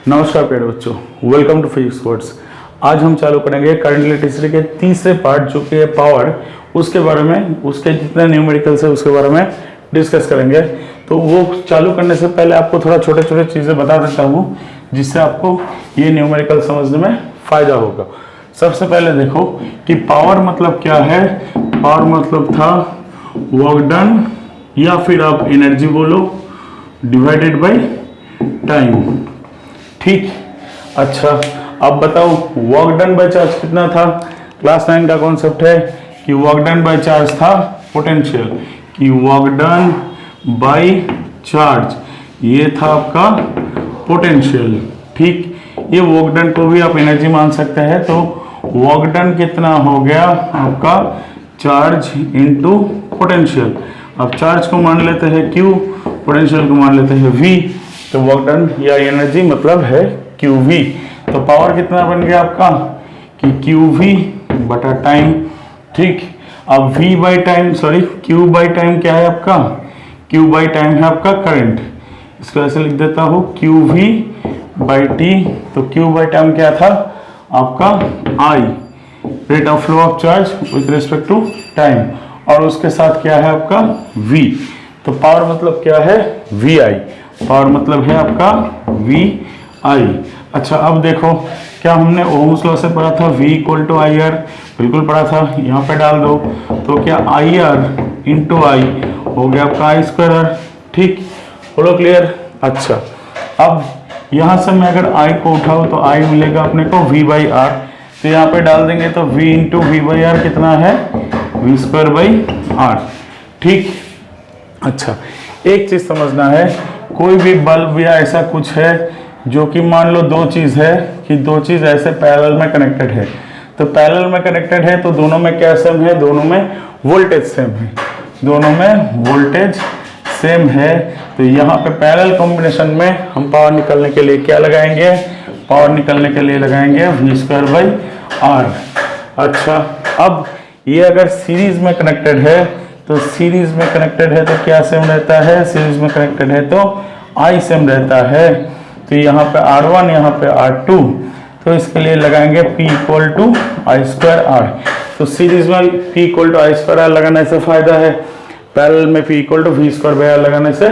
नमस्कार प्यारे बच्चों, वेलकम टू फिजिक्स कोर्स। आज हम चालू करेंगे करंट इलेक्ट्रिसिटी के तीसरे पार्ट जो कि है पावर, उसके बारे में, उसके जितने न्यूमेरिकल्स है उसके बारे में डिस्कस करेंगे। तो वो चालू करने से पहले आपको थोड़ा छोटे छोटे चीज़ें बता देता हूँ जिससे आपको ये न्यूमेरिकल समझने में फ़ायदा होगा। सबसे पहले देखो कि पावर मतलब क्या है। पावर मतलब था वर्क डन या फिर आप एनर्जी बोलो डिवाइडेड बाय टाइम। ठीक, अच्छा अब बताओ वर्क डन बाय चार्ज कितना था। क्लास 9 का कॉन्सेप्ट है कि वर्क डन बाय चार्ज था पोटेंशियल, कि वर्क डन बाय चार्ज ये था आपका पोटेंशियल। ठीक, ये वर्क डन को भी आप एनर्जी मान सकते हैं। तो वर्क डन कितना हो गया आपका चार्ज इनटू पोटेंशियल। अब चार्ज को मान लेते हैं Q, पोटेंशियल को मान लेते हैं V। तो वर्क डन या एनर्जी मतलब है QV। तो पावर कितना बन गया आपका कि QV बटा टाइम। ठीक, अब V by time, sorry Q by time क्या है आपका, Q बाई टाइम है आपका करंट। इसको ऐसे लिख देता हूँ QV बाई T। तो Q बाई टाइम क्या था आपका I, rate of flow of charge with respect to time, और उसके साथ क्या है आपका V। तो पावर मतलब क्या है VI। पावर मतलब है आपका VI। अच्छा अब देखो, क्या हमने ओम्स लॉ से पढ़ा था V इक्वल टू IR, बिल्कुल पढ़ा था। यहाँ पे डाल दो तो क्या IR इंटू I हो गया आपका I स्क्वायर R। ठीक, बोलो क्लियर। अच्छा अब यहाँ से मैं अगर I को उठाऊँ तो I मिलेगा अपने को V बाई R। तो यहाँ पे डाल देंगे तो V into V by R कितना है V स्क्वायर बाई R। ठीक, अच्छा एक चीज समझना है, कोई भी बल्ब या ऐसा कुछ है जो कि मान लो दो चीज है कि दो चीज ऐसे पैरेलल में कनेक्टेड है। तो पैरेलल में कनेक्टेड है तो दोनों में क्या सेम है, दोनों में वोल्टेज सेम है, दोनों में वोल्टेज सेम है। तो यहाँ पे पैरेलल कॉम्बिनेशन में हम पावर निकालने के लिए क्या लगाएंगे, पावर निकालने के लिए लगाएंगे V स्क्वायर बाई R। अच्छा अब ये अगर सीरीज में कनेक्टेड है तो सीरीज में कनेक्टेड है तो क्या सेम रहता है, सीरीज में कनेक्टेड है तो I सेम रहता है। तो यहाँ पे R1 यहाँ पे R2, तो इसके लिए लगाएंगे P equal to I square R। तो सीरीज में P equal to I square R लगाने से फायदा है, पैरेलल में P equal to V square by R लगाने से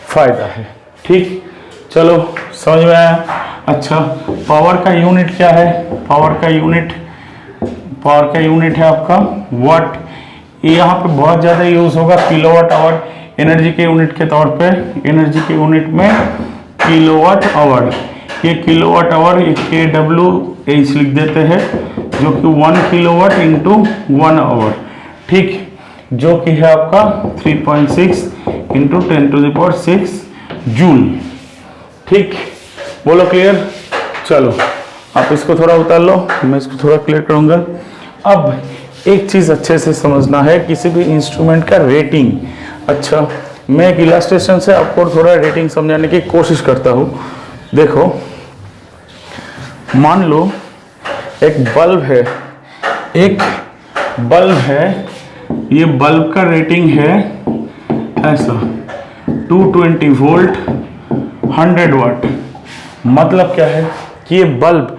फायदा है। ठीक, चलो समझ में आया। अच्छा पावर का यूनिट क्या है, पावर का यूनिट है आपका वाट। ये यहाँ पे बहुत ज़्यादा यूज होगा किलोवाट आवर, एनर्जी के यूनिट के तौर पे। एनर्जी के यूनिट में किलोवाट आवर, ये किलोवाट आवर ये kWh लिख देते हैं, जो कि 1 किलोवाट इंटू 1 आवर। ठीक, जो कि है आपका 3.6 इंटू 10⁶ जूल। ठीक, बोलो क्लियर। चलो आप इसको थोड़ा उतार लो, मैं इसको थोड़ा क्लियर करूंगा। अब एक चीज अच्छे से समझना है, किसी भी इंस्ट्रूमेंट का रेटिंग। अच्छा मैं एक इलस्ट्रेशन से आपको थोड़ा रेटिंग समझाने की कोशिश करता हूँ। देखो मान लो एक बल्ब है, ये बल्ब का रेटिंग है ऐसा 220 वोल्ट 100 वाट। मतलब क्या है कि ये बल्ब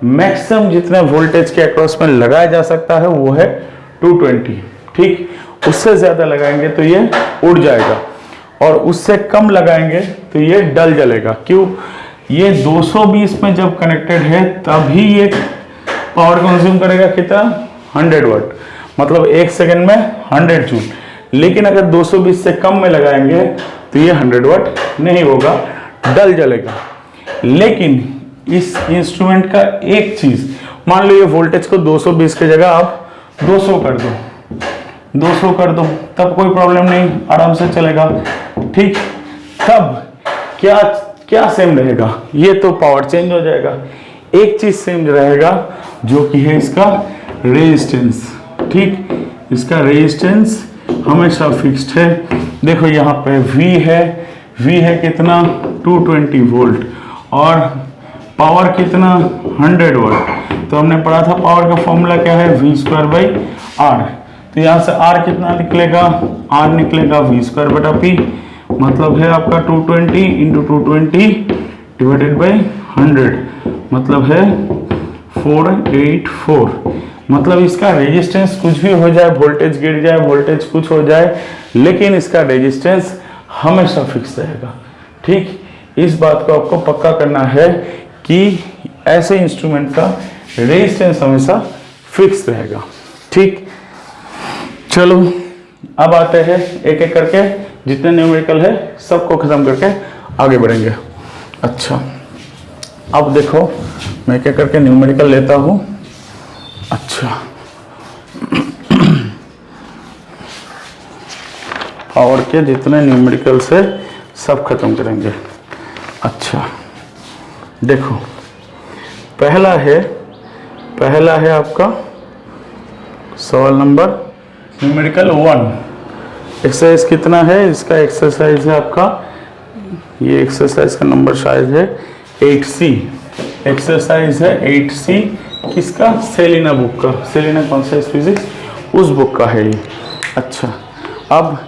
मैक्सिमम जितने वोल्टेज के अक्रॉस में लगाया जा सकता है वो है 220। ठीक, उससे ज्यादा लगाएंगे तो ये उड़ जाएगा और उससे कम लगाएंगे तो ये डल जलेगा। क्यों, ये 220 में जब कनेक्टेड है तभी ये पावर कंज्यूम करेगा कितना 100 वाट, मतलब 1 सेकेंड में 100 जूल। लेकिन अगर 220 से कम में लगाएंगे तो ये 100 वाट नहीं होगा, डल जलेगा। लेकिन इस इंस्ट्रूमेंट का एक चीज, मान लो ये वोल्टेज को 220 की जगह आप 200 कर दो, 200 कर दो, तब कोई प्रॉब्लम नहीं, आराम से चलेगा। ठीक, तब क्या क्या सेम रहेगा, ये तो पावर चेंज हो जाएगा। एक चीज सेम रहेगा जो कि है इसका रेजिस्टेंस। ठीक, इसका रेजिस्टेंस हमेशा फिक्स्ड है। देखो यहाँ पे V है कितना 220 वोल्ट और पावर कितना 100 वाट। तो हमने पढ़ा था पावर का फॉर्मूला क्या है V स्क्वायर बाई R। तो यहाँ से R कितना निकलेगा, R निकलेगा V स्क्वायर बटा P, मतलब है आपका 220 इंटू 220 डिवाइडेड बाई 100 मतलब है 484। मतलब इसका रेजिस्टेंस कुछ भी हो जाए, वोल्टेज गिर जाए, वोल्टेज कुछ हो जाए, लेकिन इसका रेजिस्टेंस हमेशा फिक्स रहेगा। ठीक, इस बात को आपको पक्का करना है कि ऐसे इंस्ट्रूमेंट का रेजिस्टेंस हमेशा फिक्स रहेगा। ठीक, चलो अब आते हैं एक एक करके, जितने न्यूमेरिकल है सबको खत्म करके आगे बढ़ेंगे। अच्छा, अब देखो मैं एक एक करके न्यूमेरिकल लेता हूँ। अच्छा, पावर के जितने न्यूमेरिकल्स है सब खत्म करेंगे। अच्छा, देखो पहला है आपका सवाल नंबर न्यूमेरिकल 1। एक्सरसाइज कितना है इसका? एक्सरसाइज है आपका, ये एक्सरसाइज का नंबर शायद है 8C। एक्सरसाइज है 8C, किसका? सेलिना बुक का, सेलिना कॉन्शियस फिजिक्स उस बुक का है ये। अच्छा, अब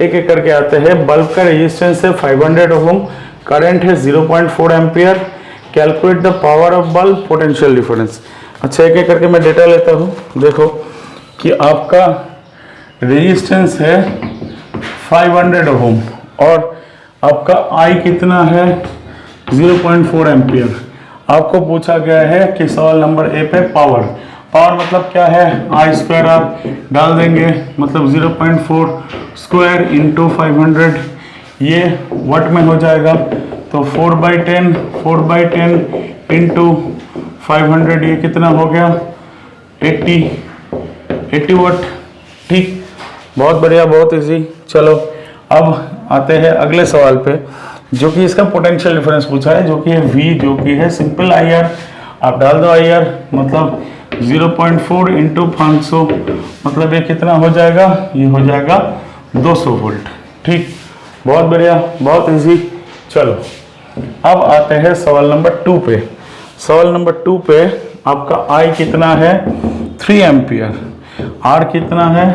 एक एक करके आते हैं। बल्ब का रेजिस्टेंस है 500 ओम, करंट है 0.4 ampere, calculate the power of bulb, potential difference. अच्छा, एक एक करके मैं डेटा लेता हूँ। देखो कि आपका रेजिस्टेंस है 500 ओम और आपका आई कितना है? 0.4 एम्पियर। आपको पूछा गया है कि सवाल नंबर ए पे पावर मतलब क्या है? आई स्क्वायर आप डाल देंगे, मतलब 0.4 स्क्वायर इंटू 500, ये वाट में हो जाएगा, तो 4/10 इंटू 500, ये कितना हो गया? 80 वाट। ठीक, बहुत बढ़िया, बहुत इजी। चलो अब आते हैं अगले सवाल पे, जो कि इसका पोटेंशियल डिफरेंस पूछा है, जो कि है V, जो कि है सिंपल IR। आप डाल दो IR, मतलब 0.4 इंटू 500, मतलब ये कितना हो जाएगा? ये हो जाएगा 200 वोल्ट। ठीक, बहुत बढ़िया, बहुत इजी। चलो अब आते हैं सवाल नंबर 2 पे। सवाल नंबर 2 पे आपका I कितना है? 3 एम्पियर, R कितना है?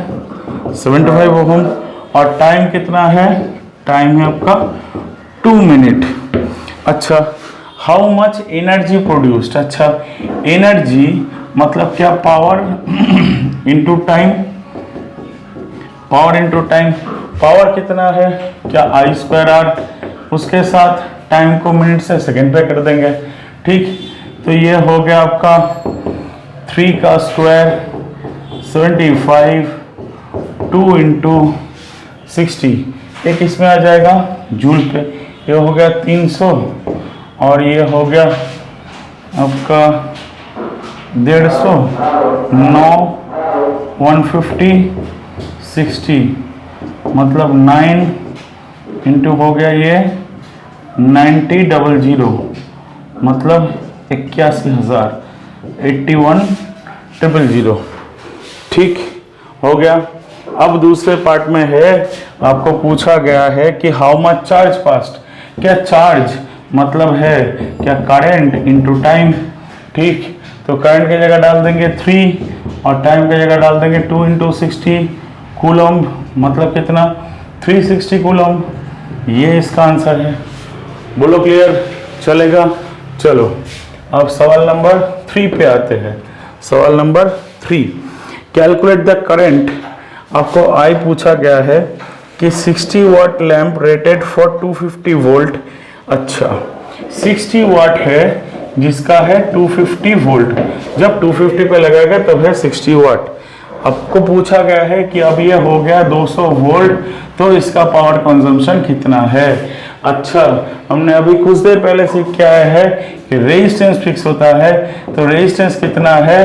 75 ओम, और टाइम कितना है? टाइम है आपका 2 मिनट। अच्छा, हाउ मच एनर्जी प्रोड्यूस्ड? अच्छा, एनर्जी मतलब क्या? Power into time, power into time. Power कितना है? क्या? आई स्क्वायर आर, उसके साथ टाइम को मिनट से सेकेंड पे कर देंगे। ठीक, तो ये हो गया आपका 3 का स्क्वायर 75, 2 इंटू 60, एक इसमें आ जाएगा जूल पे, ये हो गया 300, और ये हो गया आपका 150, 9, 150, 60, मतलब 9 इंटू हो गया ये 90,000, मतलब 81,000, 81,000। ठीक हो गया। अब दूसरे पार्ट में है, आपको पूछा गया है कि हाउ मच चार्ज पास्ट? क्या चार्ज मतलब है क्या? Current into time. ठीक, तो करंट की जगह डाल देंगे 3 और टाइम की जगह डाल देंगे 2 इंटू 60 कूलम, मतलब कितना? 360 कूलम। ये इसका आंसर है। बोलो क्लियर? चलेगा? चलो अब सवाल नंबर 3 पे आते हैं। सवाल नंबर 3, कैलकुलेट द करंट। आपको आई पूछा गया है कि 60 वाट लैंप रेटेड फॉर 250 वोल्ट। अच्छा, 60 वाट है जिसका है 250 वोल्ट, जब 250 पे लगाएगा तब है 60 वाट। आपको पूछा गया है कि अब ये हो गया 200 वोल्ट, तो इसका पावर कंजम्पशन कितना है? अच्छा, हमने अभी कुछ देर पहले सीख के आया है कि रेजिस्टेंस फिक्स होता है, तो रेजिस्टेंस कितना है?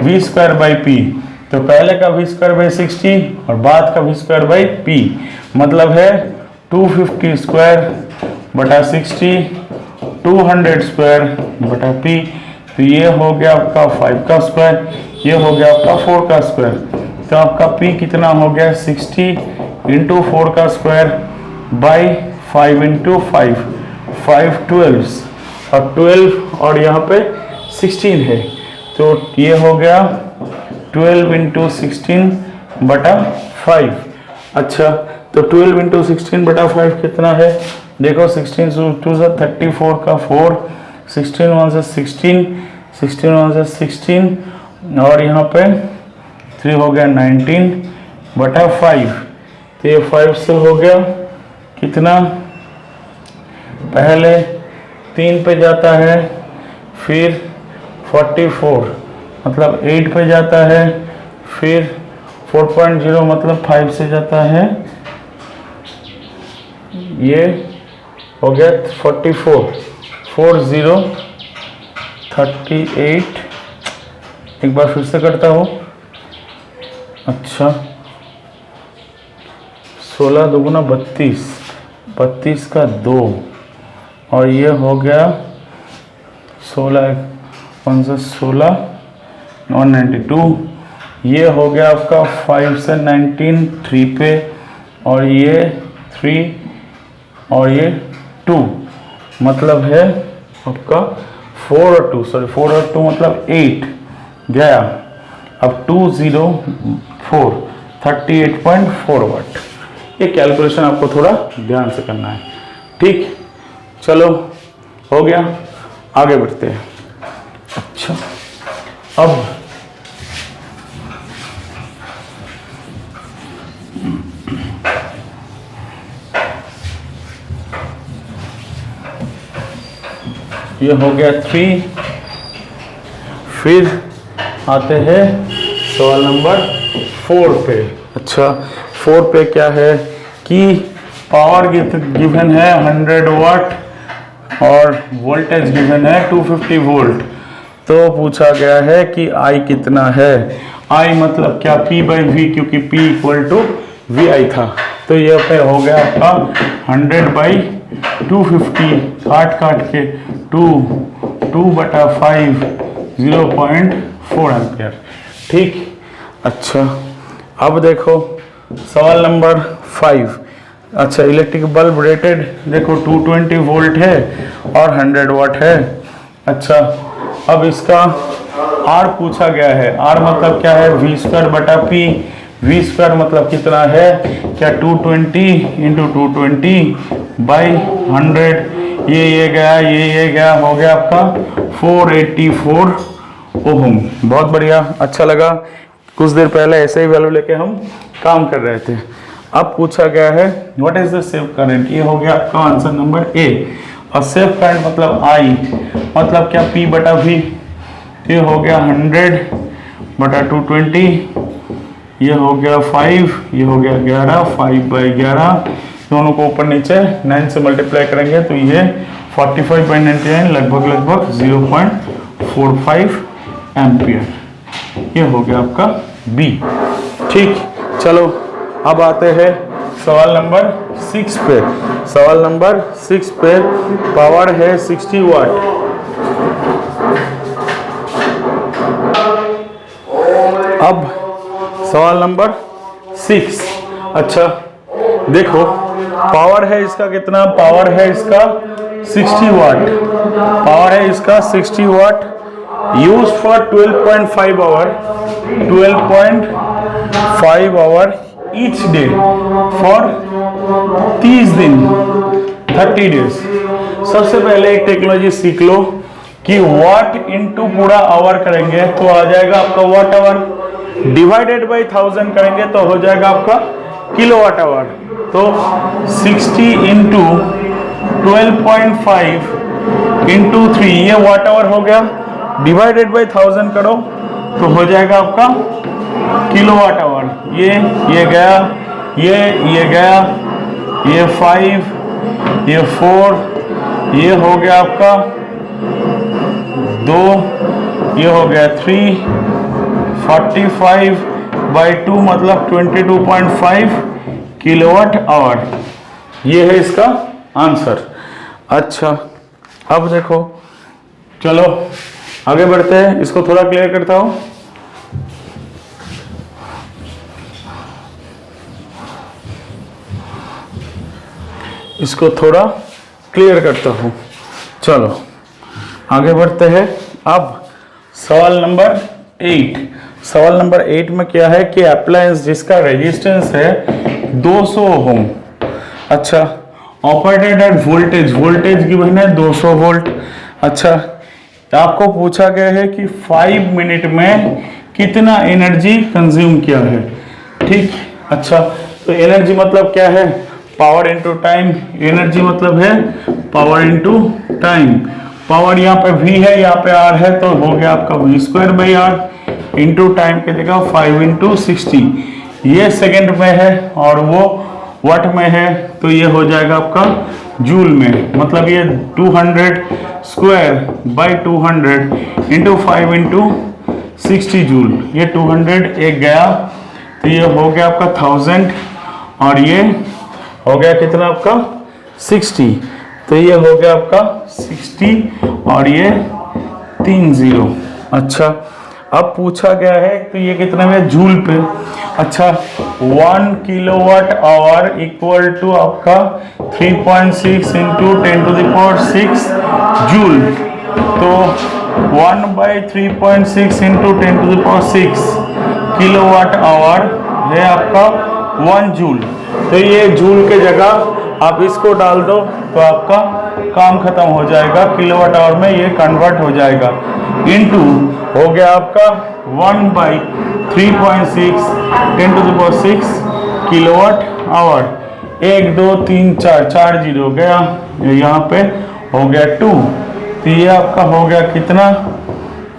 V²/P। तो पहले का V²/60 और बाद का V²/P, मतलब है 250 स्क्वायर बटा 60, 200 स्क्वायर बटा P। तो ये हो गया आपका 5 का स्क्वायर, ये हो गया आपका 4 का स्क्वायर। तो आपका P कितना हो गया? 60 इंटू 4 का स्क्वायर बाई 5 इंटू 5, 5 12 और 12 और यहाँ पे 16 है, तो ये हो गया 12 इंटू 16 बटा 5। अच्छा, तो 12 इंटू 16 बटा 5 कितना है? देखो 16 2 34 का 4, 16 1 से 16, 16 1 से 16 और यहाँ पे 3 हो गया 19 बटा 5। तो ये 5 से हो गया कितना, पहले 3 पे जाता है, फिर 44 मतलब 8 पे जाता है, फिर 4.0 मतलब 5 से जाता है, ये हो गया 44 40 38। एक बार फिर से करता हूँ। अच्छा 16 दूगुना 32, 32 का 2 और ये हो गया 16 1 से 16 और 92। ये हो गया आपका 5 से 19 3 पे और ये 3 और ये 2 मतलब है आपका 4 और 2 सॉरी 4 और 2 मतलब 8 गया। अब 204 38.4 वाट। ये कैलकुलेशन आपको थोड़ा ध्यान से करना है, ठीक। चलो हो गया, आगे बढ़ते हैं। अच्छा अब ये हो गया 3। फिर आते हैं सवाल नंबर 4 पे। अच्छा 4 पे क्या है कि पावर गिवन है 100 वाट और वोल्टेज गिवन है 250 वोल्ट। तो पूछा गया है कि I कितना है। I मतलब क्या, P बाई V, क्योंकि P इक्वल टू VI था। तो ये पे हो गया आपका 100 बाई 250 काट के 2 बटा 5 0.4 एम्पियर, ठीक। अच्छा अब देखो सवाल नंबर 5। अच्छा इलेक्ट्रिक बल्ब रेटेड देखो 220 वोल्ट है और 100 वाट है। अच्छा अब इसका R पूछा गया है। R मतलब क्या है, V स्क्वायर बटा P। V स्क्वायर मतलब कितना है, क्या 220 इंटू 220 बाई 100। ये गया, ये गया, हो गया आपका 484 ओहम। बहुत बढ़िया, अच्छा लगा। कुछ देर पहले ऐसे ही वैल्यू लेके हम काम कर रहे थे। अब पूछा गया है what is the save current. ये हो गया आपका आंसर नंबर ए। और सेव करंट मतलब I मतलब क्या, P बटा V। ये हो गया 100 बटा 220, ये हो गया 5, ये हो गया 11, 5 बाई 11, दोनों को ऊपर नीचे 9 से मल्टीप्लाई करेंगे तो ये 45.99 लगभग 0.45 एम्पियर। ये हो गया आपका बी, ठीक। चलो अब आते हैं सवाल नंबर 6 पे। सवाल नंबर 6 पे पावर है 60 वाट। अब सवाल नंबर 6। अच्छा देखो पावर है इसका कितना, पावर है इसका 60 वाट। पावर है इसका 60 watt use for 12.5 hour 12.5 hour each day for 30 दिन 30 डेज। सबसे पहले एक टेक्नोलॉजी सीख लो कि वाट इंटू पूरा आवर करेंगे तो आ जाएगा आपका वाट आवर, डिवाइडेड बाई 1000 करेंगे तो हो जाएगा आपका किलोवाट आवर। तो 60 इंटू 12.5 इंटू 3 ये वाट आवर हो गया, डिवाइडेड बाई 1000 करो तो हो जाएगा आपका किलोवाट आवर। ये गया, ये गया, ये 5, ये 4, ये हो गया आपका 2, ये हो गया 3, 45 बाई 2 मतलब 22.5 किलोवाट आवर। ये है इसका आंसर। अच्छा अब देखो, चलो आगे बढ़ते हैं, इसको थोड़ा क्लियर करता हूं। इसको थोड़ा क्लियर करता हूं। चलो आगे बढ़ते हैं। अब सवाल नंबर 8। सवाल नंबर 8 में क्या है कि अप्लायंस जिसका रेजिस्टेंस है 200 ओम। अच्छा operated at voltage, voltage given है 200 वोल्ट। अच्छा, आपको पूछा गया है कि 5 मिनट में कितना एनर्जी कंज्यूम किया है। ठीक, अच्छा, तो एनर्जी मतलब क्या है? Power into time. एनर्जी मतलब है पावर इनटू टाइम। पावर यहाँ पे v है, यहाँ पे r है, तो हो गया आपका v²/r इंटू टाइम की जगह 5 × 60। ये सेकंड में है और वो वाट में है, तो ये हो जाएगा आपका जूल में। मतलब ये 200² / 200 इंटू 5 × 60 जूल। ये 200 एक गया, तो ये हो गया आपका 1000 और ये हो गया कितना आपका 60। तो ये हो गया आपका 60 और ये 30। अच्छा, अब पूछा गया है तो ये कितना में जूल पे। अच्छा, 1 किलोवाट आवर इक्वल टू आपका 3.6 × 10⁶ जूल। तो 1/3.6 × 10⁶ किलोवाट आवर है आपका 1 जूल। तो ये जूल के जगह आप इसको डाल दो तो आपका काम खत्म हो जाएगा, किलोवाट आवर में ये कन्वर्ट हो जाएगा। इनटू हो गया आपका 1/3.6 × 10⁶ किलोवाट आवर। 1 2 3 4 जीरो गया, यहाँ पे हो गया 2। तो ये आपका हो गया कितना?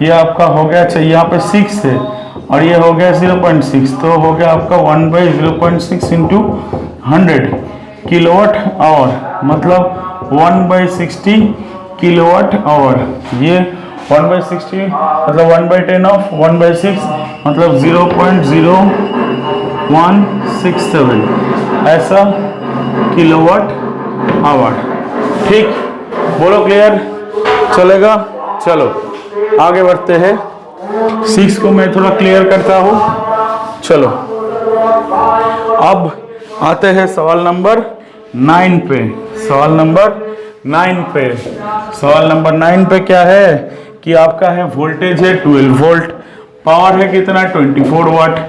ये आपका हो गया, अच्छा यहाँ पे 6 है और ये हो गया 0.6, तो हो गया आपका 1/0.6 × 100 किलोवाट आवर, मतलब 1/60 किलोवाट आवर। ये 1/60 मतलब 1/10 ऑफ 1/6 मतलब 0.0167 ऐसा किलोवाट आवर। ठीक, बोलो क्लियर? चलेगा? चलो आगे बढ़ते हैं। 6 को मैं थोड़ा क्लियर करता हूँ। चलो अब आते हैं सवाल नंबर 9 पे। सवाल नंबर 9 पे, सवाल नंबर 9 पे क्या है कि आपका है वोल्टेज है 12 वोल्ट, पावर है कितना 24 वाट।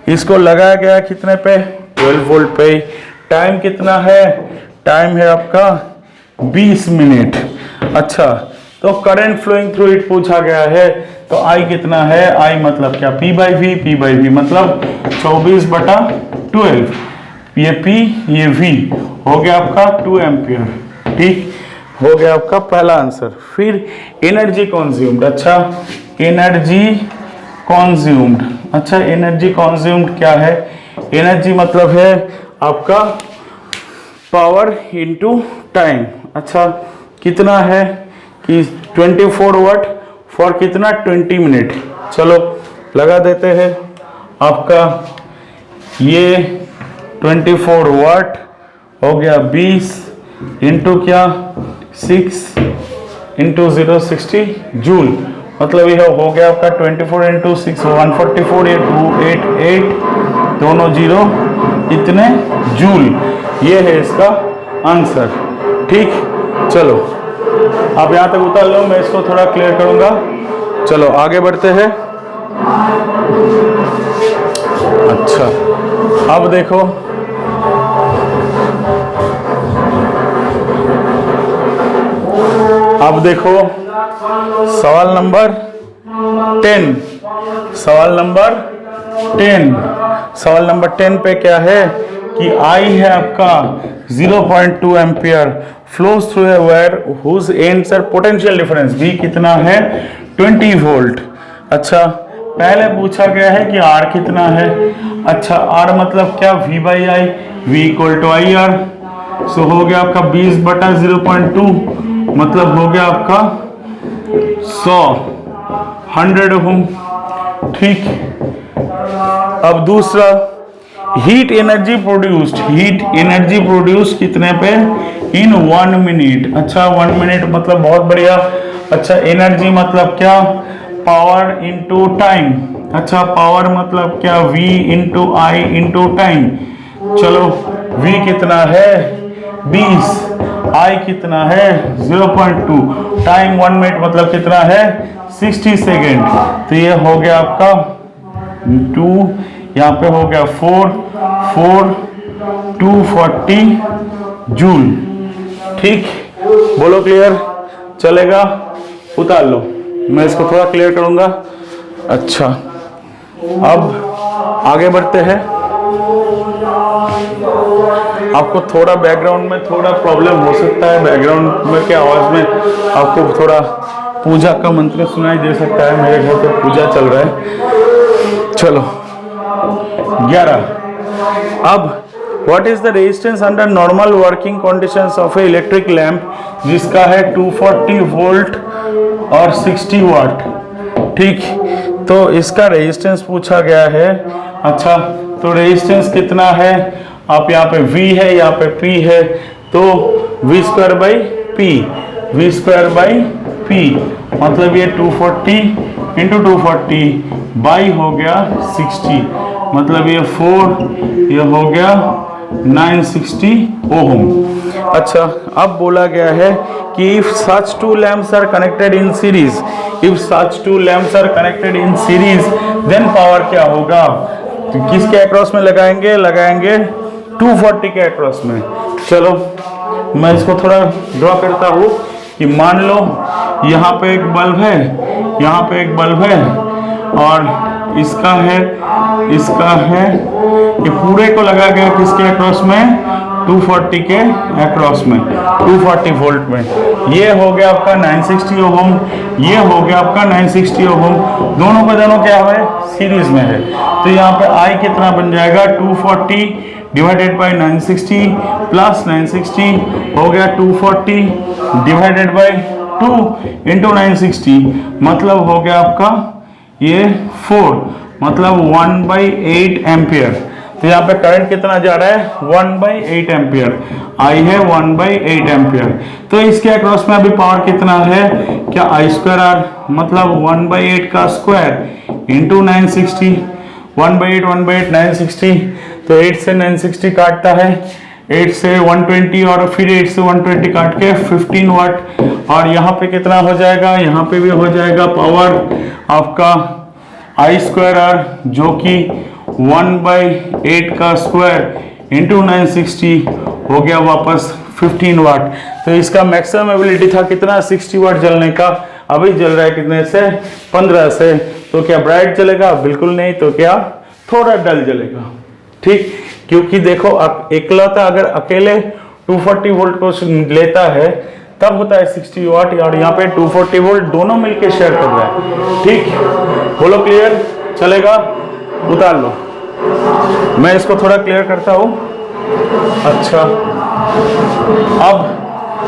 इसको लगाया गया कितने पे? 12 वोल्ट पे। टाइम कितना है? टाइम है आपका 20 मिनट। अच्छा, तो करंट फ्लोइंग थ्रू इट पूछा गया है, तो I कितना है? I मतलब क्या? P/V। P/V मतलब 24/12। ये P ये V हो गया आपका 2 एम्पियर। ठीक, हो गया आपका पहला आंसर। फिर एनर्जी कॉन्ज्यूम्ड। अच्छा, एनर्जी कॉन्ज्यूम्ड। अच्छा, एनर्जी कॉन्ज्यूम्ड क्या है? एनर्जी मतलब है आपका पावर इनटू टाइम। अच्छा, कितना है कि 24 वाट फॉर कितना 20 मिनट। चलो लगा देते हैं। आपका ये 24 वाट हो गया 20 इंटू क्या 6 इंटू 060 जूल। मतलब ये हो गया आपका 24 इंटू 6 144, ये 288 दोनों जीरो इतने जूल। ये है इसका आंसर। ठीक, चलो आप यहाँ तक उतार लो, मैं इसको थोड़ा क्लियर करूंगा। चलो आगे बढ़ते हैं। अच्छा, अब देखो सवाल नंबर 10। सवाल नंबर 10 पे क्या है कि I है आपका 0.2 ampere flows through a wire whose ends are potential difference। V कितना है? 20 वोल्ट। अच्छा, पहले पूछा गया है कि R कितना है। अच्छा, R मतलब क्या? V/I। V = IR। सो हो गया आपका 20/0.2 मतलब हो गया आपका 100 ओम। ठीक, अब दूसरा हीट एनर्जी प्रोड्यूस्ड कितने पे? इन 1 मिनट। अच्छा, 1 मिनट मतलब बहुत बढ़िया। अच्छा, एनर्जी मतलब क्या? Power into time. अच्छा, पावर मतलब क्या? V × I × time. चलो V कितना है? 20, I कितना है? 0.2, टाइम 1 मिनट मतलब कितना है? 60 सेकेंड। तो ये हो गया आपका 2, यहाँ पे हो गया 4 240 जूल। ठीक, बोलो क्लियर? चलेगा? उतार लो। मैं इसको थोड़ा क्लियर करूंगा। अच्छा, अब आगे बढ़ते हैं। आपको थोड़ा बैकग्राउंड में थोड़ा प्रॉब्लम हो सकता है, बैकग्राउंड में के आवाज में आपको थोड़ा पूजा का मंत्र सुनाई दे सकता है। मेरे घर पे पूजा चल रहा है। चलो 11। अब what is the resistance under normal working conditions of A electric lamp, जिसका है 240 वोल्ट और 60 वाट। ठीक, तो इसका रेजिस्टेंस पूछा गया है। अच्छा, तो रेजिस्टेंस कितना है? आप यहाँ पे V है, यहाँ पे P है, तो V square by P, V square by P, मतलब ये 240 इंटू 240 बाई हो गया 60, मतलब ये 4, ये हो गया 960 ओम। अच्छा, अब बोला गया है कि if such two lamps are connected in series, if such two lamps are connected in series, then power क्या होगा? तो किसके अक्रॉस में लगाएंगे? लगाएंगे 240 के अक्रॉस में। चलो मैं इसको थोड़ा ड्रॉ करता हूँ कि मान लो यहाँ पे एक बल्ब है, यहाँ पे एक बल्ब है, और इसका है, इसका है, ये पूरे को लगा गया किसके अक्रॉस में? 240 के अक्रॉस में, 240 वोल्ट में। ये हो गया आपका 960 ओम, ये हो गया आपका 960 ओम। दोनों का दोनों क्या है? सीरीज में है। तो यहाँ पे I कितना बन जाएगा? 240 डिवाइडेड बाई 960 प्लस 960 हो गया 240 डिवाइडेड बाई 2 इंटू 960, मतलब हो गया आपका ये 4, मतलब 1/8 एम्पियर। तो यहाँ पे करंट कितना जा रहा है? 1/8 एम्पियर। I है 1/8 एम्पियर। तो इसके अक्रॉस में अभी पावर कितना है? क्या I स्क्वायर आर, मतलब 1/8 का स्क्वायर इंटू 960, 1/8 1/8 960, तो 8 से 960 काटता है, 8 से 120 और फिर 8 से 120 काट के 15 वाट। और यहाँ पे कितना हो जाएगा? यहाँ पे भी हो जाएगा पावर आपका I स्क्वायर आर, जो कि 1/8 का स्क्वायर इंटू 960 हो गया वापस 15 वाट। तो इसका मैक्सिमम एबिलिटी था कितना? 60 वाट जलने का। अभी जल रहा है कितने से? 15 से। तो क्या ब्राइट जलेगा? बिल्कुल नहीं। तो क्या थोड़ा डल जलेगा। ठीक, क्योंकि देखो इकलौता अगर अकेले 240 वोल्ट को लेता है तब होता है 60 वाट, और यहाँ पे 240 वोल्ट दोनों मिलके शेयर कर रहा है। ठीक, बोलो क्लियर? चलेगा? उतार लो। मैं इसको थोड़ा क्लियर करता हूँ। अच्छा, अब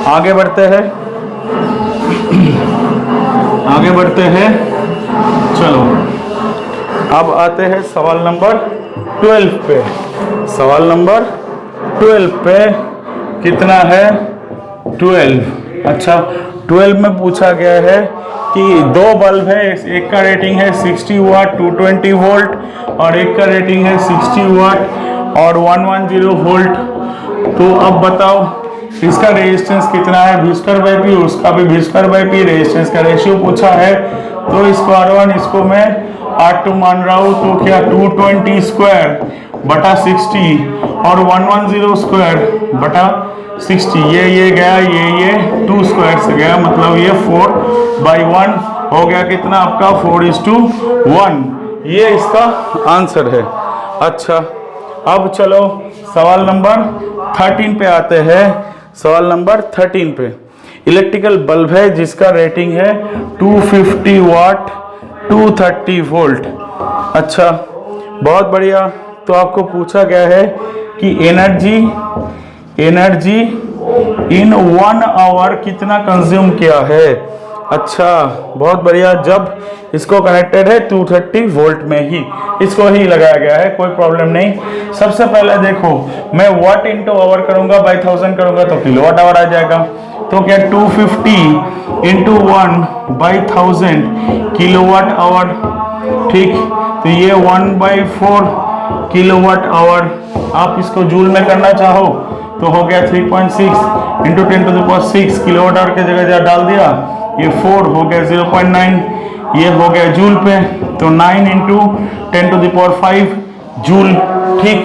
आगे बढ़ते हैं, आगे बढ़ते हैं। चलो अब आते हैं सवाल नंबर 12 पे। सवाल नंबर 12 पे कितना है? 12। अच्छा, 12 में पूछा गया है कि दो बल्ब है, एक का रेटिंग है 60 वाट 220 वोल्ट, और एक का रेटिंग है 60 वाट और 110 वोल्ट। तो अब बताओ इसका रेजिस्टेंस कितना है? V स्क्वायर बाई P, उसका भी V square by P। Resistance का रेशियो पूछा है, तो इसको R1, इसको मैं R2 मान रहा हूँ। तो क्या 220 स्क्वायर बटा 60 और 110 स्क्वायर बटा 60, ये गया, ये 2 स्क्वायर से गया, मतलब ये 4/1 हो गया। कितना आपका? 4:1। ये इसका आंसर है। अच्छा, अब चलो सवाल नंबर 13 पे आते हैं। सवाल नंबर 13 पे इलेक्ट्रिकल बल्ब है जिसका रेटिंग है 250 वाट 230 वोल्ट। अच्छा, बहुत बढ़िया। तो आपको पूछा गया है कि एनर्जी इन 1 आवर कितना कंज्यूम किया है। अच्छा, बहुत बढ़िया। जब इसको कनेक्टेड है 230 वोल्ट में ही, इसको ही लगाया गया है, कोई प्रॉब्लम नहीं। सबसे पहले देखो, मैं वाट इंटू आवर करूंगा, बाई 1000 करूंगा तो किलोवाट आवर आ जाएगा। तो क्या 250 इंटू 1/1000 किलोवाट आवर। ठीक, तो ये 1/4 किलोवाट आवर। आप इसको जूल में करना चाहो तो हो गया 3.6 इंटू 10⁶ किलोवाट आवर के जगह डाल दिया, ये 4 हो गया 0.9, ये हो गया जूल पे, तो 9 इंटू 10⁵ जूल। ठीक,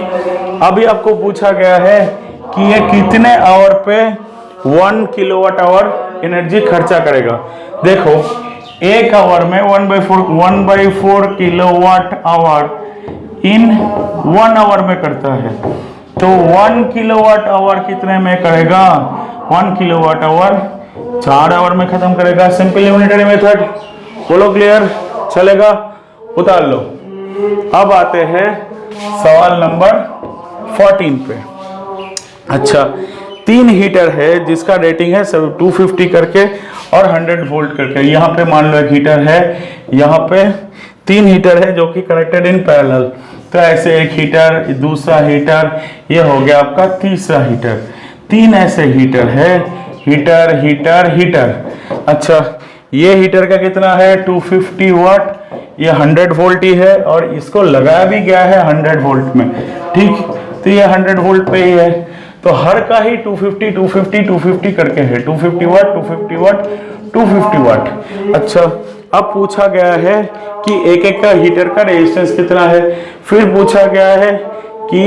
अभी आपको पूछा गया है कि ये कितने आवर पे 1 किलोवाट आवर एनर्जी खर्चा करेगा। देखो 1 आवर में 1/4 किलोवाट आवर इन 1 आवर में करता है, तो 1 किलोवाट आवर कितने में करेगा? 1 किलोवाट आवर 4 आवर में खत्म करेगा। सिंपल यूनिटरी मेथड, बोलो क्लियर? चलेगा? उतार लो। अब आते हैं सवाल नंबर 14 पे। अच्छा, 3 हीटर है जिसका रेटिंग है 250 करके और 100 वोल्ट करके। यहाँ पे मान लो एक हीटर है, यहाँ पे 3 हीटर है जो कि कनेक्टेड इन पैरेलल। तो ऐसे एक हीटर, दूसरा हीटर, ये हो गया आपका तीसरा हीटर। 3 ऐसे हीटर है, हीटर हीटर हीटर। अच्छा, ये हीटर का कितना है? 250 वाट, ये 100 वोल्ट ही है और इसको लगाया भी गया है 100 वोल्ट में। ठीक, तो ये 100 वोल्ट पे ही है, तो हर का ही 250 250 250 करके है। 250 वाट 250 वाट 250 वाट। अच्छा, अब पूछा गया है कि एक एक का हीटर का रेजिस्टेंस कितना है, फिर पूछा गया है कि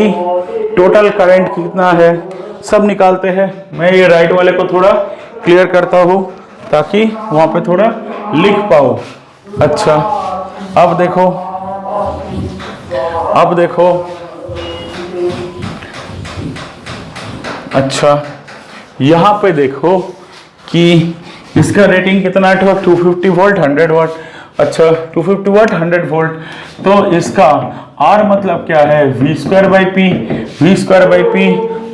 टोटल करंट कितना है। सब निकालते हैं। मैं ये राइट वाले को थोड़ा क्लियर करता हूँ ताकि वहां पे थोड़ा लिख पाओ। अच्छा, अब देखो, अब देखो। अच्छा, यहाँ पे देखो कि इसका रेटिंग कितना है? 250 वोल्ट 100 वाट। अच्छा, 250 वाट 100 वोल्ट, तो इसका R मतलब क्या है? V²/P। V²/P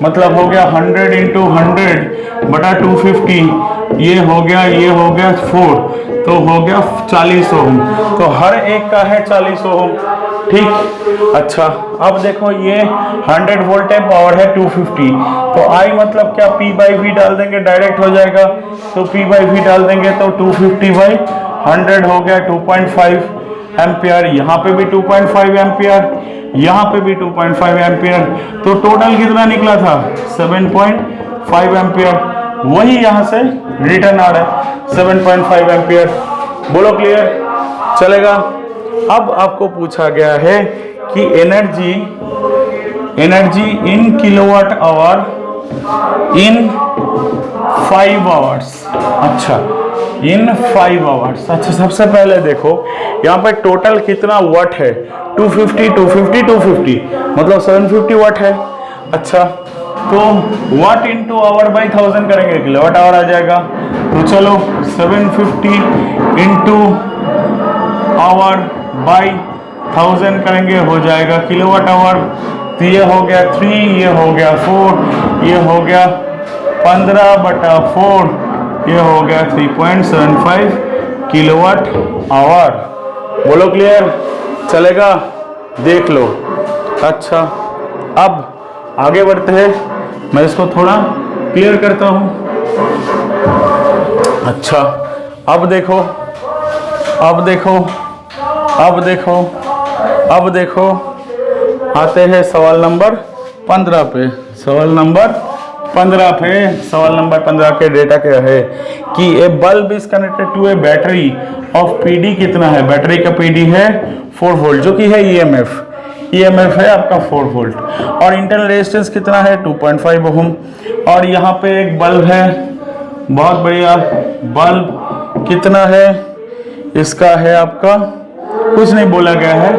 मतलब हो गया 100 इंटू 100 बटा 250। ये हो गया 4, तो हो गया 40 ओम। तो हर एक का है 40 ओम। ठीक। अच्छा, अब देखो ये 100 वोल्ट है, पावर है 250, तो I मतलब क्या? P/V डाल देंगे, डायरेक्ट हो जाएगा। तो P/V डाल देंगे तो 250/100 हो गया 2.5 एम्पियर। यहाँ पे भी 2.5 एम्पियर, यहाँ पे भी 2.5 एम्पियर, तो टोटल कितना निकला था? 7.5 एम्पियर। वही यहाँ से रिटर्न आ रहा है 7.5 एम्पियर। बोलो क्लियर? चलेगा? अब आपको पूछा गया है कि energy in kilowatt hour in 5 hours. अच्छा, इन 5 आवर्स। अच्छा, सबसे पहले देखो यहाँ पे टोटल कितना वाट है? 250 250 250 मतलब 750 वाट है। अच्छा, तो वाट इंटू आवर बाई 1000 करेंगे, किलोवाट आवर आ जाएगा। तो चलो 750 इंटू आवर बाई 1000 करेंगे, हो जाएगा किलोवाट आवर। तो ये हो गया 3, ये हो गया 4, ये हो गया 15/4, ये हो गया 3.75 किलोवाट आवर। बोलो क्लियर? चलेगा? देख लो। अच्छा, अब आगे बढ़ते हैं, मैं इसको थोड़ा क्लियर करता हूं। अच्छा, अब देखो, अब देखो, अब देखो, अब देखो, आते हैं सवाल नंबर 15 पे। सवाल नंबर 15 पे, सवाल नंबर 15 के डेटा क्या है कि a bulb is connected to a battery of PD कितना है? बैटरी का पीडी है 4 वोल्ट, जो कि है ईएमएफ है आपका 4 वोल्ट, और इंटरनल रेजिस्टेंस कितना है? 2.5 ओम। और यहाँ पे एक बल्ब है, बहुत बढ़िया बल्ब, कितना है इसका? है आपका कुछ नहीं बोला गया है,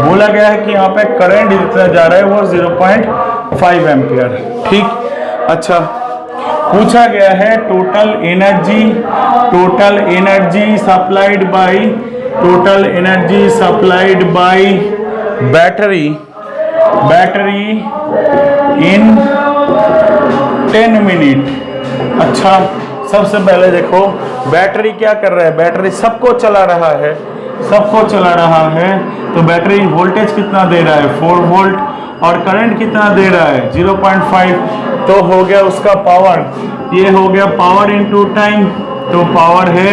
बोला गया है कि यहाँ पे करंट जितना जा रहा है वो 0.5 एम्पियर। ठीक। अच्छा, पूछा गया है total energy supplied by battery in 10 minute. अच्छा, सबसे पहले देखो बैटरी क्या कर रहा है? बैटरी सबको चला रहा है, तो बैटरी वोल्टेज कितना दे रहा है? 4 वोल्ट, और करंट कितना दे रहा है? 0.5। तो हो गया उसका पावर, ये हो गया पावर इनटू टाइम। तो पावर है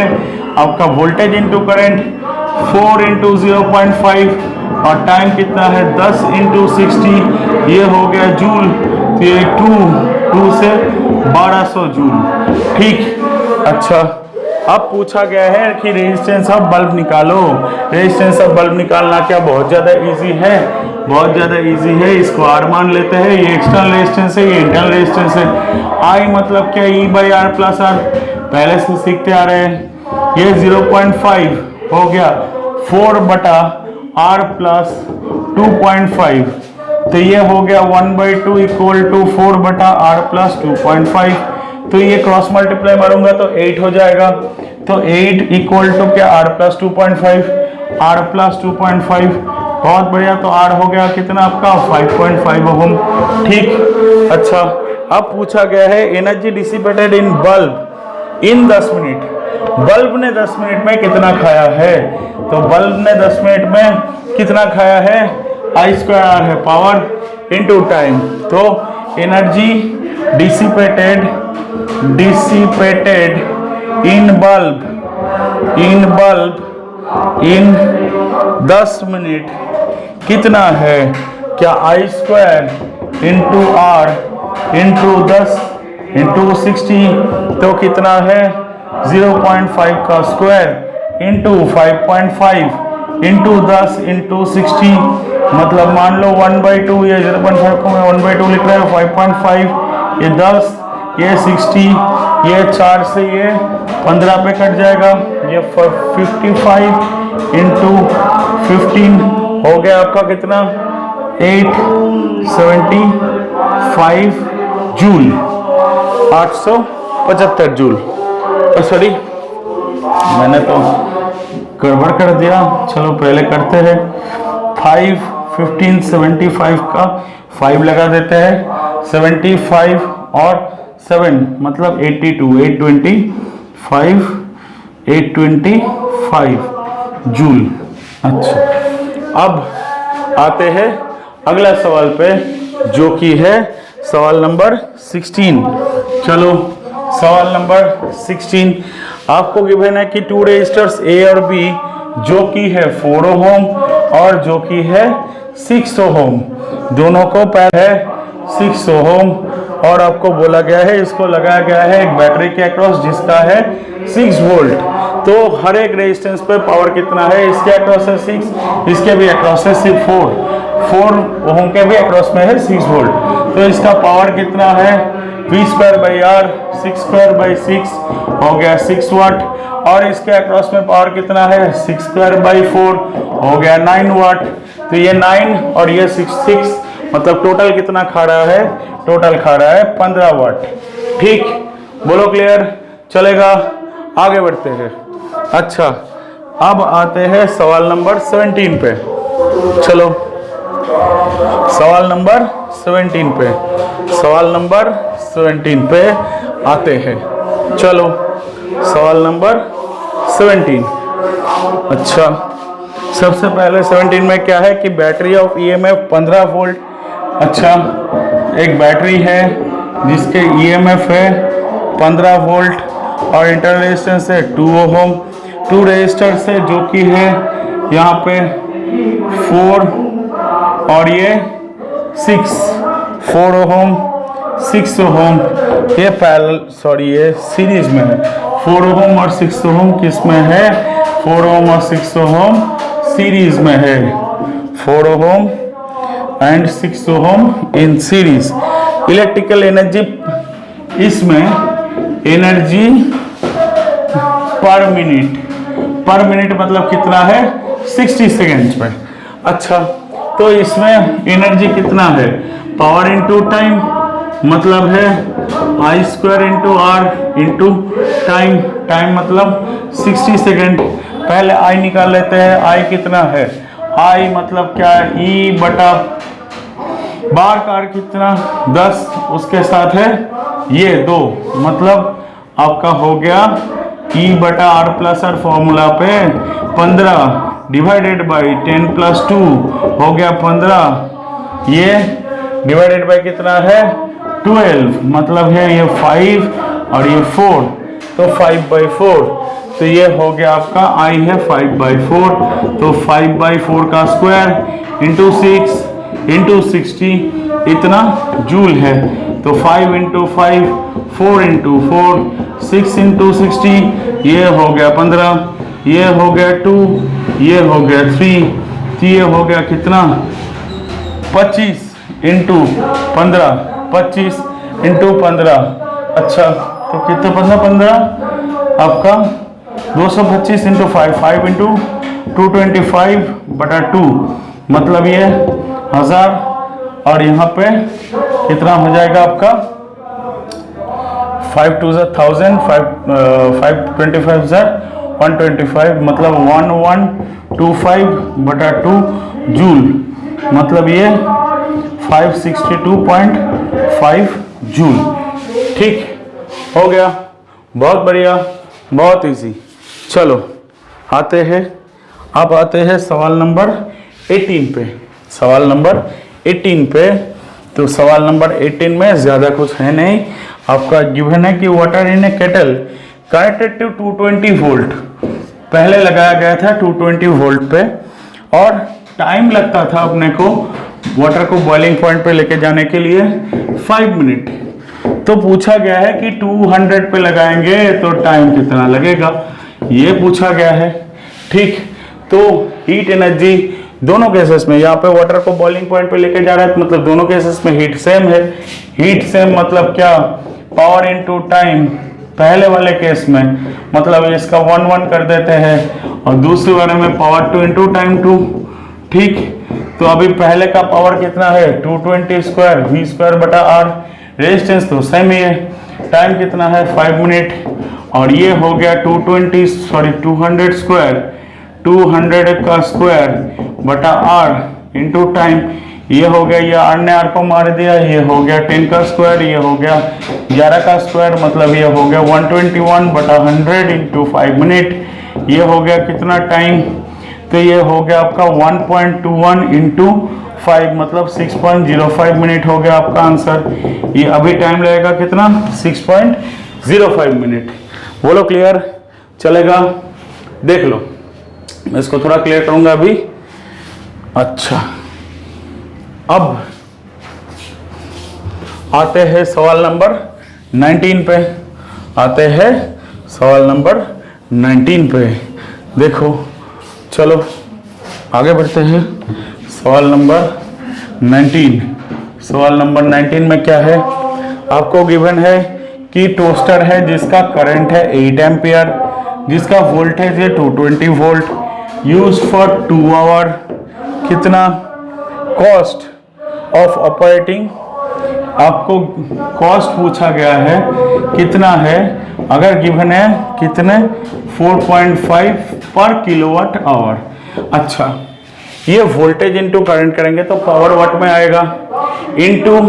आपका वोल्टेज इनटू करंट, 4 इंटू 0.5, और टाइम कितना है? 10 इंटू 60, ये हो गया जूल। तो ये 2 से 1200 जूल। ठीक। अच्छा, अब पूछा गया है कि रेजिस्टेंस ऑफ बल्ब निकालो। रेजिस्टेंस ऑफ बल्ब निकालना क्या बहुत ज़्यादा इजी है? बहुत ज़्यादा इजी है। इसको R मान लेते हैं, ये एक्सटर्नल रेजिस्टेंस है, ये इंटरनल रेजिस्टेंस है। I मतलब क्या? E/R plus R। पहले से सीखते आ रहे हैं। ये 0.5 हो गया 4 बटा R प्लस 2.5, तो ये हो गया 1/2 इक्वल टू 4 बटा R प्लस 2.5। तो ये क्रॉस मल्टीप्लाई मारूंगा तो 8 हो जाएगा, तो 8 इक्वल टू क्या R प्लस 2.5, R प्लस 2.5, बहुत बढ़िया। तो R हो गया कितना आपका 5.5 ओम। ठीक, अच्छा अब पूछा गया है एनर्जी डिसिपेटेड इन बल्ब इन 10 मिनट। बल्ब ने 10 मिनट में कितना खाया है, तो बल्ब ने 10 मिनट में कितना खाया है, I² R है पावर इनटू टाइम। तो एनर्जी डिसिपेटेड इन बल्ब इन 10 मिनट कितना है, क्या I² into R into 10 into 60, तो कितना है 0.5 का स्क्वायर इंटू 5.5 इंटू 10 इंटू 60, मतलब मान लो 1/2, ये 0.5 को मैं 1/2 लिख रहा है, 5.5 ये 10 ये 60, ये 4 से ये 15 पे कट जाएगा, ये 55 इंटू 15 हो गया आपका कितना 875 जूल, 875 जूल। सॉरी मैंने तो गड़बड़ कर दिया, चलो पहले करते हैं। 5 15 75 का 5 लगा देते हैं, 75 और 7 मतलब 82, 825 जूल। अच्छा अब आते हैं अगला सवाल पे, जो कि है सवाल नंबर 16। चलो सवाल नंबर 16 आपको गिवन है कि 2 रेजिस्टर्स A और B, जो कि है 4 ओम और जो कि है 6 ओम, दोनों को पैर है 6 ओम, और आपको बोला गया है इसको लगाया गया है एक बैटरी के अक्रॉस जिसका है 6 वोल्ट। तो हर एक रेजिस्टेंस पे पावर कितना है, इसके अक्रॉस है 6, इसके भी अक्रॉस है 4 ओम के भी अक्रॉस में है 6 वोल्ट। तो इसका पावर कितना है V²/R 6² 6 हो गया 6 वाट, और इसके अक्रॉस में पावर कितना है 6²/4 हो गया 9 वाट। तो ये 9 और ये 6 मतलब टोटल कितना खा रहा है, टोटल खा रहा है 15 वाट। ठीक, बोलो क्लियर, चलेगा, आगे बढ़ते हैं। अच्छा अब आते हैं सवाल नंबर 17 पे। चलो सवाल नंबर 17 पे, सवाल नंबर 17 पे आते हैं। चलो सवाल नंबर 17। अच्छा सबसे पहले 17 में क्या है कि बैटरी ऑफ EMF 15 वोल्ट। अच्छा एक बैटरी है जिसके EMF है 15 वोल्ट और इंटरनल रेजिस्टेंस है 2 ओम। 2 रेजिस्टर से जो कि है यहाँ पे 4 और ये 6, 4 ओम 6 ओम, ये पैरेलल सॉरी ये सीरीज में है। 4 ओम और 6 ओम किस में है, 4 ओम और 6 ओम सीरीज में है, 4 ohm and 6 ohm in series. Electrical energy इसमें एनर्जी पर मिनट मतलब कितना है 60 सेकेंड्स में। अच्छा तो इसमें एनर्जी कितना है, पावर इनटू टाइम मतलब है I² into R into time मतलब 60 सेकेंड। पहले I निकाल लेते हैं, I कितना है, I मतलब क्या है E बटा बार कार कितना 10, उसके साथ है ये 2 मतलब आपका हो गया E बटा R प्लस R फॉर्मूला पे 15 डिवाइडेड बाई 10 + 2 हो गया 15, ये डिवाइडेड बाई कितना है 12 मतलब है ये 5 और ये 4 तो 5/4, तो ये हो गया आपका I है 5/4, तो 5/4 का स्क्वायर इंटू 6 इंटू 60 इतना जूल है। तो 5 इंटू 5 4 इंटू 4 6 इंटू 60 ये हो गया 15, ये हो गया 2, ये हो गया 3, तो ये हो गया कितना 25 इंटू 15, 25 इंटू 15। अच्छा तो कितना 15 आपका 225 इंटू 5, 5 इंटू 225/2, मतलब ये 1000, और यहाँ पे कितना हो जाएगा आपका 5 2 1000, 525 125, मतलब 1125/2 जूल, मतलब ये 562.5 जूल। ठीक हो गया, बहुत बढ़िया, बहुत इजी। चलो आते हैं, अब आते हैं सवाल नंबर 18 पे। सवाल नंबर 18 पे, तो सवाल नंबर 18 में ज़्यादा कुछ है नहीं, आपका गिवन है कि water in a kettle connected to 220 volt, पहले लगाया गया था 220 वोल्ट पे, और टाइम लगता था अपने को वाटर को बॉइलिंग पॉइंट पे लेके जाने के लिए 5 मिनट। तो पूछा गया है कि 200 पे लगाएंगे तो टाइम कितना लगेगा, ये पूछा गया है। ठीक, तो हीट एनर्जी दोनों केसेस में, यहाँ पे वाटर को बॉइलिंग पॉइंट पे लेके जा रहा है, मतलब दोनों केसेस में हीट सेम है। हीट सेम मतलब क्या, पावर इनटू टाइम। पहले वाले केस में मतलब इसका 1 कर देते हैं, और दूसरे वाले में पावर 2 इंटू टाइम 2। ठीक, तो अभी पहले का पावर कितना है 220 स्क्वायर v²/r, रेजिस्टेंस तो सेम ही है, टाइम कितना है 5 मिनट, और ये हो गया 200 स्क्वायर, 200 का स्क्वायर बटा r इंटू टाइम, ये हो गया, ये r ने r को मार दिया, ये हो गया 10 का स्क्वायर, ये हो गया 11 का स्क्वायर, मतलब ये हो गया 121/100 इंटू 5 मिनट, ये हो गया कितना टाइम, तो ये हो गया आपका 1.21 इंटू 5, मतलब 6.05 मिनट हो गया आपका आंसर। ये अभी टाइम लगेगा कितना 6.05 मिनट। बोलो क्लियर, चलेगा? देख लो, मैं इसको थोड़ा क्लियर करूंगा अभी। अच्छा, अब आते हैं सवाल नंबर 19 पे, आते हैं सवाल नंबर 19 पे। देखो, चलो आगे बढ़ते हैं। सवाल नंबर 19, सवाल नंबर 19 में क्या है, आपको गिवन है कि टोस्टर है जिसका करंट है 8 एम्पियर, जिसका वोल्टेज है 220 वोल्ट, यूज फॉर 2 आवर, कितना कॉस्ट ऑफ ऑपरेटिंग, आपको कॉस्ट पूछा गया है कितना है, अगर गिवन है कितने 4.5 पर किलोवाट आवर। अच्छा, ये वोल्टेज इंटू करंट करेंगे तो पावर वाट में आएगा, इंटू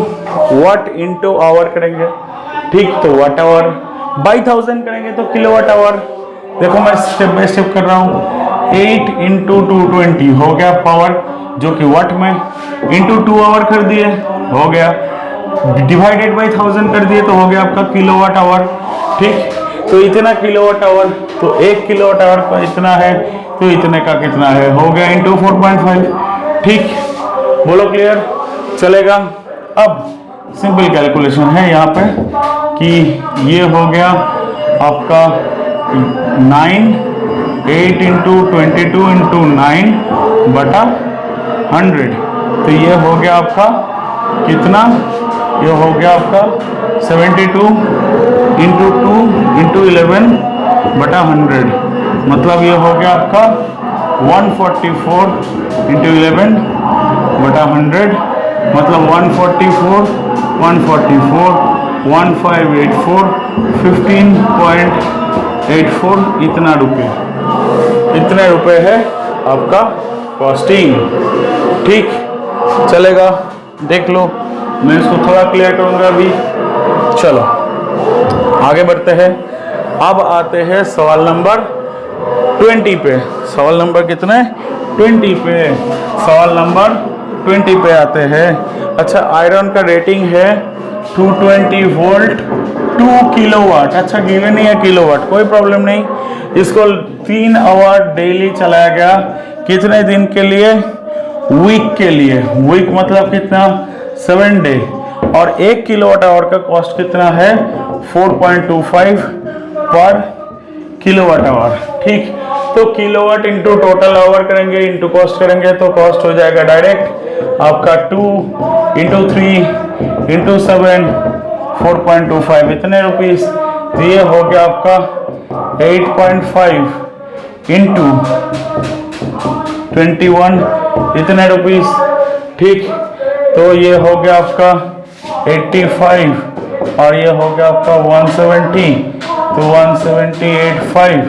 वाट इंटू आवर करेंगे। ठीक, तो वाट आवर बाई 1000 करेंगे तो किलोवाट आवर। देखो मैं स्टेप बाय स्टेप कर रहा हूँ, 8 इंटू 220 हो गया पावर, जो कि वाट में, इंटू 2 आवर कर दिए हो गया, डिवाइडेड बाई 1000 कर दिए तो हो गया आपका किलोवाट आवर। ठीक, तो इतना किलोवाट आवर, तो 1 किलोवाट आवर का इतना है, तो इतने का कितना है, हो गया इंटू 4.5। ठीक, बोलो क्लियर, चलेगा? अब सिंपल कैलकुलेशन है यहाँ पे कि ये हो गया आपका 8 इंटू 22 इंटू 9/100, तो ये हो गया आपका कितना, ये हो गया आपका 72 इंटू 2 इंटू 11/100, मतलब ये हो गया आपका 144 इंटू 11/100, मतलब 144 1584 15.84, इतना रुपये, इतने रुपए है आपका कॉस्टिंग। ठीक, चलेगा? देख लो, मैं इसको थोड़ा क्लियर करूंगा अभी। चलो आगे बढ़ते हैं। अब आते हैं सवाल नंबर 20 पे। सवाल नंबर कितने 20 पे, सवाल नंबर 20 पे आते हैं। अच्छा, आयरन का रेटिंग है 220 वोल्ट 2 किलोवाट। अच्छा, गिवन नहीं है किलोवाट, कोई प्रॉब्लम नहीं, इसको 3 आवर डेली चलाया गया, कितने दिन के लिए, वीक के लिए, वीक मतलब कितना 7 डे, और 1 किलोवाट आवर का कॉस्ट कितना है 4.25 पर किलोवाट आवर। ठीक, तो किलोवाट इंटू टोटल आवर करेंगे, इंटू कॉस्ट करेंगे, तो कॉस्ट हो जाएगा डायरेक्ट आपका 2 इंटू 3 इंटू 7 4.25, इतने रुपीस। तो ये हो गया आपका 8.5 इंटू 21 इतने रुपीस। ठीक, तो ये हो गया आपका 85 और ये हो गया आपका 170, तो 178.5,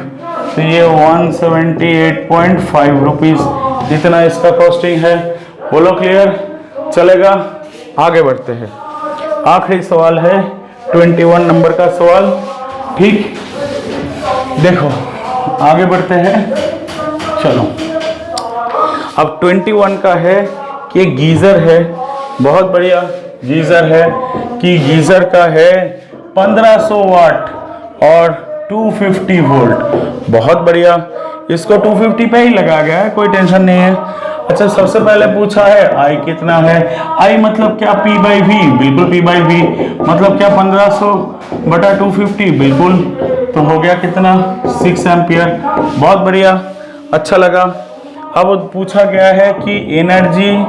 तो ये 178.5 रुपीस जितना इसका कॉस्टिंग है। बोलो क्लियर? चलेगा, आगे बढ़ते हैं। आखिरी सवाल है 21 नंबर का सवाल। ठीक, देखो आगे बढ़ते हैं। चलो, अब 21 का है कि गीजर है, बहुत बढ़िया गीजर है कि गीजर का है 1500 वाट और 250 वोल्ट। बहुत बढ़िया, इसको 250 पे ही लगाया गया है, कोई टेंशन नहीं है। अच्छा, सबसे पहले पूछा है आई कितना है। आई मतलब क्या? P बाई वी, बिल्कुल P बाई वी। मतलब क्या? 1500 बटा 250, बिल्कुल। तो हो गया कितना? 6 एम्पियर। बहुत बढ़िया, अच्छा लगा। अब पूछा गया है कि एनर्जी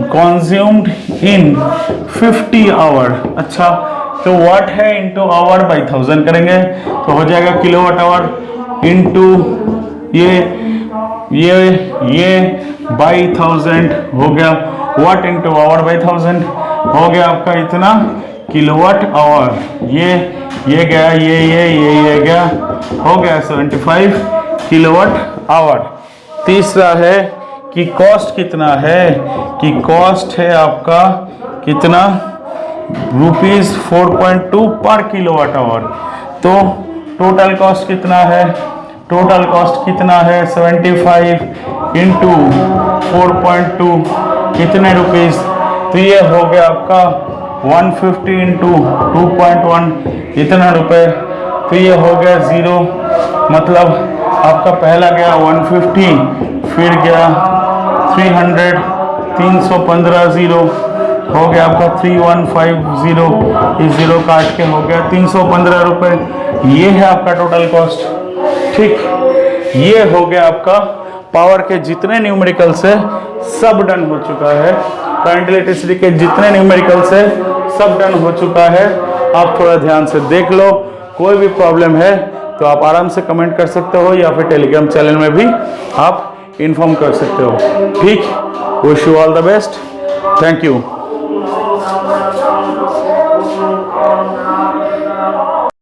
कंज्यूम्ड इन 50 आवर। अच्छा, तो वाट है इंटू आवर बाई 1000 करेंगे तो हो जाएगा किलोवाट आवर इंटू ये बाई 1000 हो गया। वाट इंटू आवर बाई 1000 हो गया आपका इतना किलोवाट आवर। ये गया, ये गया, हो गया 75 किलोवाट आवर। तीसरा है कि कॉस्ट कितना है, कि कॉस्ट है आपका कितना? ₹4.2 पर किलोवाट आवर। तो टोटल कॉस्ट कितना है? टोटल कॉस्ट कितना है? 75 इंटू 4.2 कितने रुपीस? तो ये हो गया आपका 150 इंटू 2.1 इतना रुपए। तो ये हो गया 0, मतलब आपका पहला गया 150, फिर गया 300, 315 0 हो गया आपका 3150, इस 0 काट के हो गया 315 रुपए। ये है आपका टोटल कॉस्ट। ठीक, ये हो गया आपका पावर के जितने न्यूमेरिकल्स है सब डन हो चुका है। करंट इलेक्ट्रिसिटी के जितने न्यूमेरिकल्स है सब डन हो चुका है। आप थोड़ा ध्यान से देख लो, कोई भी प्रॉब्लम है तो आप आराम से कमेंट कर सकते हो या फिर टेलीग्राम चैनल में भी आप इन्फॉर्म कर सकते हो। ठीक, wish you all the best, thank you.